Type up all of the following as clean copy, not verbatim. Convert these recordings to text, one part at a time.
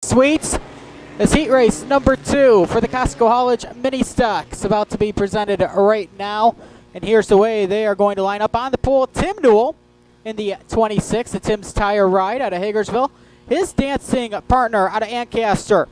Sweets. This heat race number 2 for the Costco Haulage Mini Stocks about to be presented right now. And here's the way they are going to line up on the pole. Tim Newell in the 26, the Tim's Tire Ride out of Hagersville. His dancing partner out of Ancaster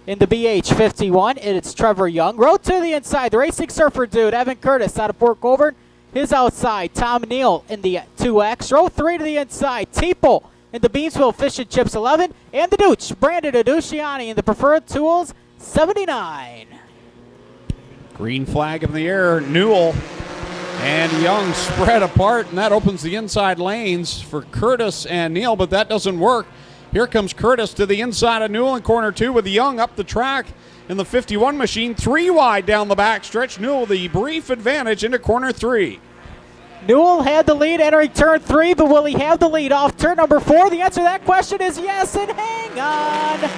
in the BH 51. It's Trevor Young. Road to the inside, the Racing Surfer dude, Evan Curtis out of Port Colborne. His outside, Tom Neal in the 2X. Row 3 to the inside, Teeple in the Beamsville Fish and Chips 11. And the Dooch, Brandon Adusciani in the Preferred Tools 79. Green flag in the air. Newell and Young spread apart, and that opens the inside lanes for Curtis and Neal, but that doesn't work. Here comes Curtis to the inside of Newell in corner 2 with Young up the track in the 51 machine. 3 wide down the backstretch. Newell the brief advantage into corner 3. Newell had the lead entering turn 3, but will he have the lead off turn number 4? The answer to that question is yes, and hang on.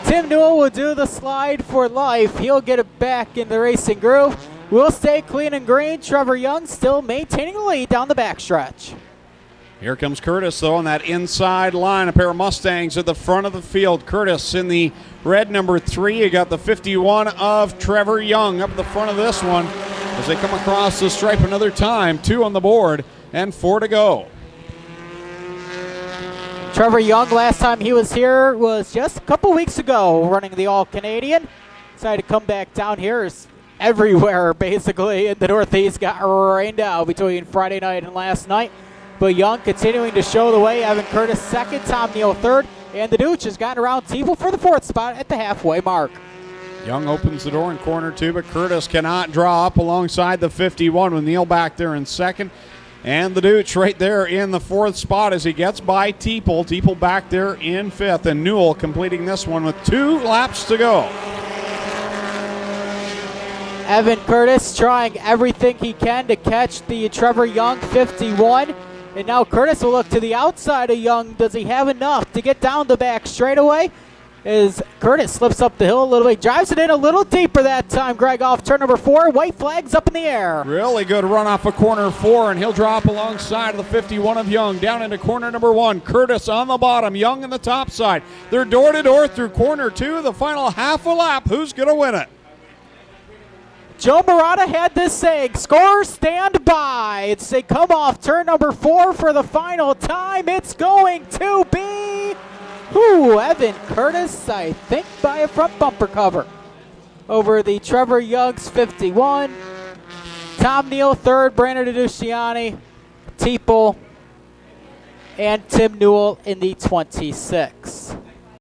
Tim Newell will do the slide for life. He'll get it back in the racing groove. We'll stay clean and green. Trevor Young still maintaining the lead down the backstretch. Here comes Curtis, though, on that inside line. A pair of Mustangs at the front of the field. Curtis in the red number 3. You got the 51 of Trevor Young up the front of this one as they come across the stripe another time. 2 on the board and 4 to go. Trevor Young, last time he was here was just a couple weeks ago running the All-Canadian. Decided to come back down here. Everywhere, basically, in the Northeast got rained out between Friday night and last night. But Young continuing to show the way. Evan Curtis second, Tom Neal third, and the Dooch has gotten around Teeple for the 4th spot at the halfway mark. Young opens the door in corner 2, but Curtis cannot draw up alongside the 51 with Neal back there in second. And the Dooch right there in the 4th spot as he gets by Teeple. Teeple back there in 5th, and Newell completing this one with 2 laps to go. Evan Curtis trying everything he can to catch the Trevor Young 51. And now Curtis will look to the outside of Young. Does he have enough to get down the back straightaway? As Curtis slips up the hill a little bit, drives it in a little deeper that time. Greg off turn number 4. White flags up in the air. Really good run off of corner 4, and he'll drop alongside of the 51 of Young. Down into corner number 1. Curtis on the bottom, Young in the top side. They're door to door through corner 2. The final half a lap. Who's going to win it? Joe Murata had this saying, score, stand by. They come off turn number 4 for the final time. It's going to be Evan Curtis, I think, by a front bumper cover over the Trevor Young's 51. Tom Neal third, Brandon Adusciani, Teeple, and Tim Newell in the 26.